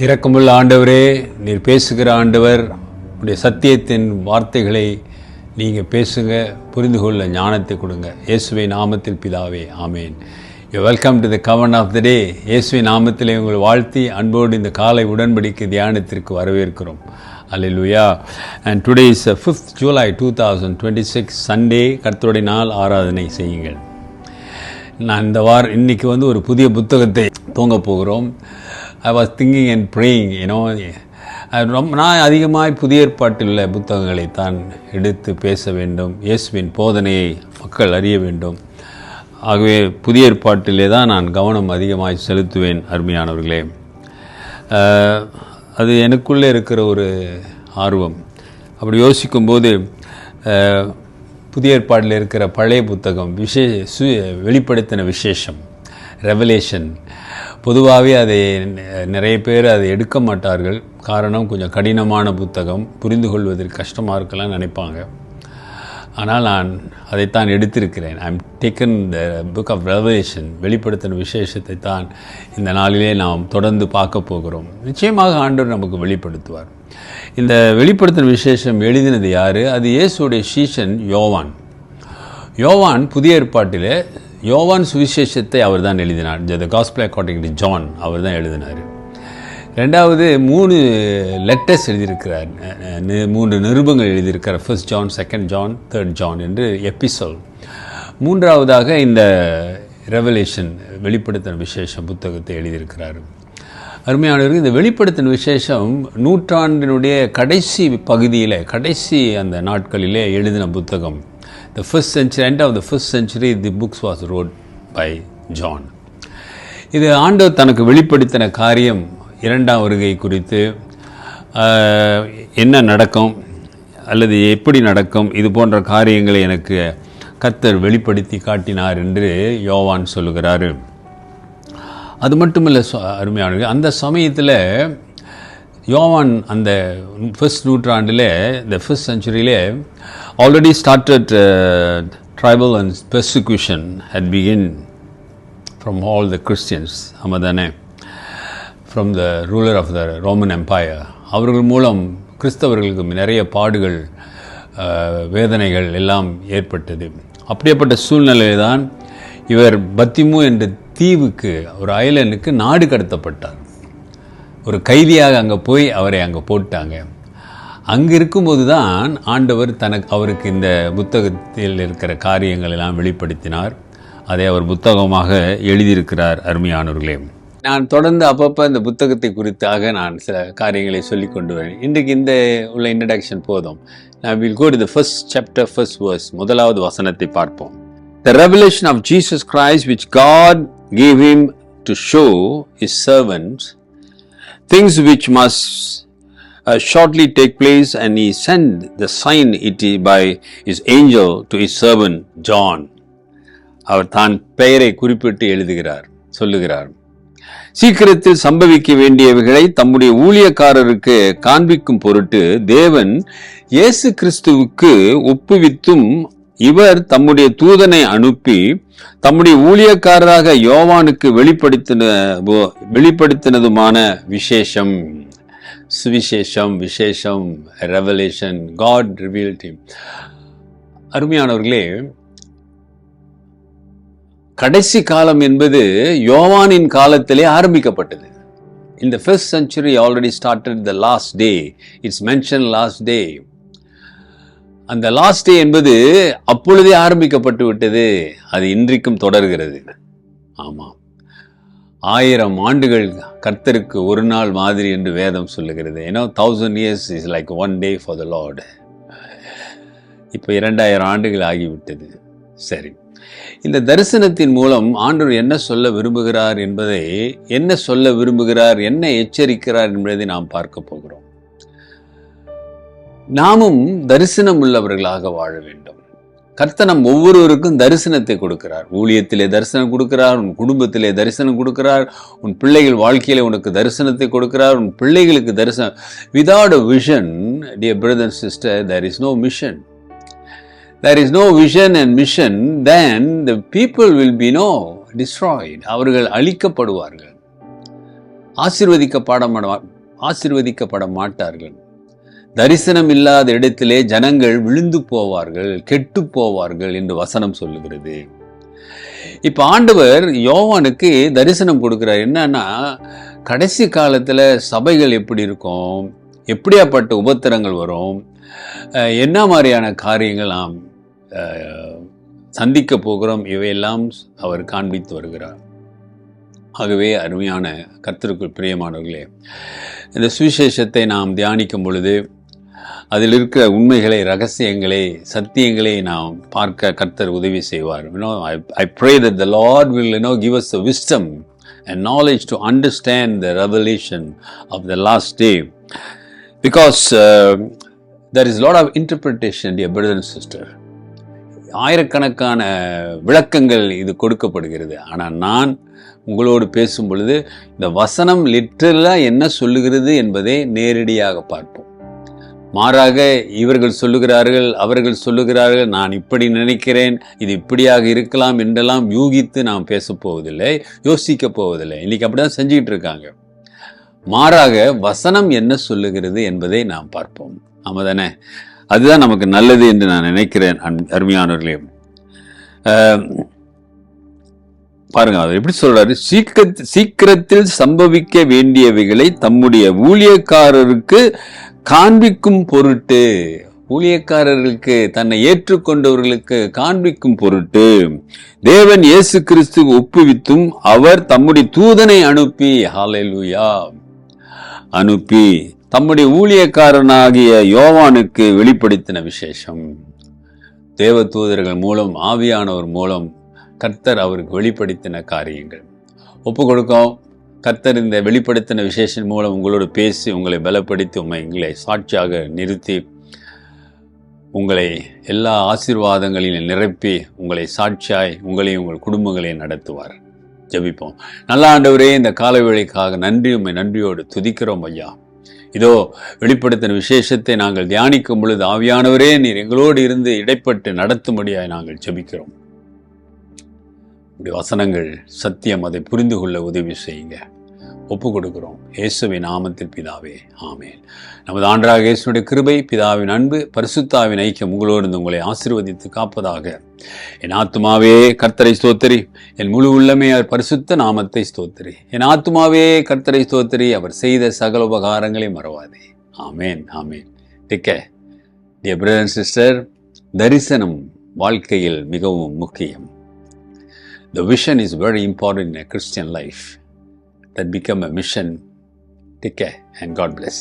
இரக்கமுள்ள ஆண்டவரே, நீர் பேசுகிற ஆண்டவர், உடைய சத்தியத்தின் வார்த்தைகளை நீங்கள் பேசுங்க, புரிந்து கொள்ள ஞானத்தை கொடுங்க. இயேசுவின் நாமத்தில் பிதாவே, ஆமேன். யூ வெல்கம் டு த கவர்ன் ஆஃப் த டே. இயேசுவின் நாமத்திலே உங்கள் வாழ்த்தி அன்போடு இந்த காலை உடன்படிக்கை தியானத்திற்கு வரவேற்கிறோம். அல்லேலூயா. And today is 5th July 2026 Sunday. கர்த்தருடைய நாள் ஆராதனை செய்யுங்கள். நான் இன்னைக்கு ஒரு புதிய புத்தகத்தை துவங்க போகிறோம். I was thinking and praying, நான் அதிகமாக புதிய ஏற்பாட்டில் உள்ள புத்தகங்களை தான் எடுத்து பேச வேண்டும். இயேசுவின் போதனையை மக்கள் அறிய வேண்டும். ஆகவே புதிய ஏற்பாட்டிலே தான் நான் கவனம் அதிகமாக செலுத்துவேன். அருமையானவர்களே, அது எனக்குள்ளே இருக்கிற ஒரு ஆர்வம். அப்படி யோசிக்கும்போது புதிய ஏற்பாட்டில் இருக்கிற பழைய புத்தகம் வெளிப்படுத்தின விசேஷம், ரெவலேஷன், பொதுவாகவே அதை நிறைய பேர் அதை எடுக்க மாட்டார்கள். காரணம், கொஞ்சம் கடினமான புத்தகம், புரிந்து கொள்வதற்கு கஷ்டமாக இருக்கலாம் நினைப்பாங்க. ஆனால் நான் அதைத்தான் எடுத்திருக்கிறேன். I am taken the book of revelation, வெளிப்படுத்தின விசேஷத்தை தான் இந்த நாளிலே நாம் தொடர்ந்து பார்க்க போகிறோம். நிச்சயமாக ஆண்டவர் நமக்கு வெளிப்படுத்துவார். இந்த வெளிப்படுத்தின விசேஷம் எழுதினது யார்? அது இயேசுடைய சீஷன் யோவான். யோவான் புதிய ஏற்பாட்டிலே யோவான் சுவிசேஷத்தை அவர் தான் எழுதினார். The gospel according to John அவர் தான் எழுதினார். ரெண்டாவது 3 லெட்டர்ஸ் எழுதியிருக்கிறார், 3 நிருபங்கள் எழுதியிருக்கிறார். 1 John, 2 John, 3 John என்று எபிசோல். மூன்றாவதாக இந்த ரெவலேஷன், வெளிப்படுத்தின விசேஷம் புத்தகத்தை எழுதியிருக்கிறார். அருமையானவர்கள், இந்த வெளிப்படுத்தின விசேஷம் நூற்றாண்டினுடைய கடைசி பகுதியில், கடைசி அந்த நாட்களிலே எழுதின புத்தகம். The first century, end of the first century, the books was wrote by John. இது ஆண்டவர் தனக்கு வெளிப்படுத்தின காரியம், இரண்டாம் வருகை குறித்து என்ன நடக்கும் அல்லது எப்படி நடக்கும், இது போன்ற காரியங்களை எனக்கு கர்த்தர் வெளிப்படுத்தி காட்டினார் என்று யோவான் சொல்லுகிறாரு. அது மட்டுமல்ல அருமையானவர்கள், அந்த சமயத்தில் யோவான் அந்த ஃபர்ஸ்ட் நூற்றாண்டில், இந்த first செஞ்சுரியிலே already started tribal and persecution had begun from all the Christians, amadane, from the ruler of the Roman Empire. அவர்கள் மூலம் கிறிஸ்தவர்களுக்கு நிறைய பாடுகள், வேதனைகள் எல்லாம் ஏற்பட்டது. அப்படிப்பட்ட சூழ்நிலையில் தான் இவர் பத்திமு என்ற தீவுக்கு, ஒரு ஐலண்டுக்கு நாடு கடத்தப்பட்டார். ஒரு கைதியாக அங்கே போய் அவரை அங்கே போட்டாங்க. அங்கே இருக்கும்போது தான் ஆண்டவர் அவருக்கு இந்த புத்தகத்தில் இருக்கிற காரியங்கள் எல்லாம் வெளிப்படுத்தினார். அதை அவர் புத்தகமாக எழுதியிருக்கிறார். அருமையானவர்களே, நான் தொடர்ந்து அப்பப்போ இந்த புத்தகத்தை குறித்தாக நான் சில காரியங்களை சொல்லி கொண்டு வரேன். இன்றைக்கு இந்த உள்ள இன்ட்ரடக்ஷன் போதும். நான் will go to the first chapter, first verse, முதலாவது வசனத்தை பார்ப்போம். The revelation of Jesus Christ which God gave him to show his servants things which must shortly take place, and he sent the sign it by his angel to his servant John. அவர் தான் பெயரை குறிப்பிட்டு சொல்லுகிறார். சீக்கிரத்தில் சம்பவிக்க வேண்டியவைகளை தம்முடைய ஊழியக்காரருக்கு காண்பிக்கும் பொருட்டு தேவன் இயேசு கிறிஸ்துவுக்கு ஒப்புவித்தும், இவர் தம்முடைய தூதனை அனுப்பி தம்முடைய ஊழியக்காரராக யோவானுக்கு வெளிப்படுத்தினதுமான விசேஷம், சுவிசேஷம், விசேஷம், ரெவலேஷன், God revealed him. அருமையானவர்களே, கடைசி காலம் என்பது யோவானின் காலத்திலே ஆரம்பிக்கப்பட்டது. In the first century already started the last day. It's mentioned last day. அந்த லாஸ்ட் டே என்பது அப்பொழுதே ஆரம்பிக்கப்பட்டு விட்டது. அது இன்றைக்கும் தொடர்கிறது. ஆமாம், 1000 ஆண்டுகள் கர்த்தருக்கு ஒரு நாள் மாதிரி என்று வேதம் சொல்லுகிறது. 1000 years is like one day for the Lord. இப்போ 2000 ஆண்டுகள் ஆகிவிட்டது. சரி, இந்த தரிசனத்தின் மூலம் ஆண்டவர் என்ன சொல்ல விரும்புகிறார் என்பதை, என்ன எச்சரிக்கிறார் என்பதை நாம் பார்க்க போகிறோம். நாமும் தரிசனம் உள்ளவர்களாக வாழ வேண்டும். கர்த்தர் நம் ஒவ்வொருவருக்கும் தரிசனத்தை கொடுக்கிறார். ஊழியத்திலே தரிசனம் கொடுக்கிறார், உன் குடும்பத்திலே தரிசனம் கொடுக்கிறார், உன் பிள்ளைகள் வாழ்க்கையிலே உனக்கு தரிசனத்தை கொடுக்கிறார், உன் பிள்ளைகளுக்கு தரிசனம். Without a vision, dear brother and sister, there is no mission. There is no vision and mission, then the people will be destroyed. அவர்கள் அழிக்கப்படுவார்கள். ஆசீர்வதிக்கப்பட மாட்டார்கள். தரிசனம் இல்லாத இடத்திலே ஜனங்கள் விழுந்து போவார்கள், கெட்டு போவார்கள் என்று வசனம் சொல்லுகிறது. இப்ப ஆண்டவர் யோவானுக்கு தரிசனம் கொடுக்கிறார். என்னன்னா, கடைசி காலத்துல சபைகள் எப்படி இருக்கும், எப்படியாப்பட்ட உபத்திரங்கள் வரும், என்ன மாதிரியான காரியங்கள் நாம் சந்திக்க போகிறோம், இவையெல்லாம் அவர் காண்பித்து வருகிறார். ஆகவே அருமையான கர்த்தருக்குள் பிரியமானவர்களே, இந்த சுவிசேஷத்தை நாம் தியானிக்கும் பொழுது அதில் இருக்கிற உண்மைகளை, ரகசியங்களை, சத்தியங்களை நாம் பார்க்க கர்த்தர் உதவி செய்வார். I pray that the Lord will give us the wisdom and knowledge to understand the revelation of the last day, because there is a lot of interpretation, dear brother and sister. ஆயிரக்கணக்கான விளக்கங்கள் இது கொடுக்கப்படுகிறது. ஆனால் நான் உங்களோடு பேசும் பொழுது இந்த வசனம் லிட்டரலாக என்ன சொல்லுகிறது என்பதை நேரடியாக பார்ப்போம். மாறாக இவர்கள் சொல்லுகிறார்கள், அவர்கள் சொல்லுகிறார்கள், நான் இப்படி நினைக்கிறேன், இது இப்படியாக இருக்கலாம் என்றெல்லாம் யூகித்து நாம் பேச போவதில்லை, யோசிக்க போவதில்லை. இன்னைக்கு அப்படிதான் செஞ்சுக்கிட்டு இருக்காங்க. மாறாக வசனம் என்ன சொல்லுகிறது என்பதை நாம் பார்ப்போம். ஆமா தானே? அதுதான் நமக்கு நல்லது என்று நான் நினைக்கிறேன். அருமையானவர்களே, பாருங்க அவர் எப்படி சொல்றாரு. சீக்கிரத்தில் சம்பவிக்க வேண்டியவைகளை தம்முடைய ஊழியக்காரருக்கு காண்பிக்கும் பொருட்டு, ஊழியக்காரர்களுக்கு, தன்னை ஏற்றுக்கொண்டவர்களுக்கு காண்பிக்கும் பொருட்டு தேவன் இயேசு கிறிஸ்து ஒப்புவித்தும் அவர் தம்முடைய தூதனை அனுப்பி, ஹல்லேலூயா, அனுப்பி தம்முடைய ஊழியக்காரனாகிய யோவானுக்கு வெளிப்படுத்தின விசேஷம். தேவ தூதர்கள் மூலம், ஆவியானவர் மூலம் கர்த்தர் அவருக்கு வெளிப்படுத்தின காரியங்கள் ஒப்பு கொடுக்கும். கர்த்தர் இந்த வெளிப்படுத்தின விசேஷம் மூலம் உங்களோடு பேசி உங்களை பலப்படுத்தி உங்களை சாட்சியாக நிறுத்தி உங்களை எல்லா ஆசீர்வாதங்களிலும் நிரப்பி உங்களை சாட்சியாய் உங்களையும் உங்கள் குடும்பங்களையும் நடத்துவார். ஜெபிப்போம். நல்ல ஆண்டவரே, இந்த காலை வேளைக்காக நன்றி, உம்மை நன்றியோடு துதிக்கிறோம் ஐயா. இதோ வெளிப்படுத்தின விசேஷத்தை நாங்கள் தியானிக்கும் பொழுது ஆவியானவரே நீர் எங்களோடு இருந்து இடைப்பட்டு நடத்தும்படியாய் நாங்கள் ஜெபிக்கிறோம். வசனங்கள் சத்தியம், அதை புரிந்து கொள்ள உதவி செய்யுங்க. ஒப்பு கொடுக்கிறோம் இயேசுவின் நாமத்தில் பிதாவே, ஆமென். நமது ஆண்டவராகிய இயேசுவினுடைய கிருபை, பிதாவின் அன்பு, பரிசுத்தாவின் ஐக்கியம் உங்களோடு உங்களை ஆசீர்வதித்து காப்பதாக. என் ஆத்துமாவே கர்த்தரை ஸ்தோத்திரி, என் முழு உள்ளமே அவர் பரிசுத்த நாமத்தை ஸ்தோத்திரி. என் ஆத்துமாவே கர்த்தரை ஸ்தோத்திரி, அவர் செய்த சகல உபகாரங்களை மறவாதே. ஆமென், ஆமென். Take care dear brother and sister. தரிசனம் வாழ்க்கையில் மிகவும் முக்கியம். The vision is very important in a Christian life. That become a mission. Take care and God bless.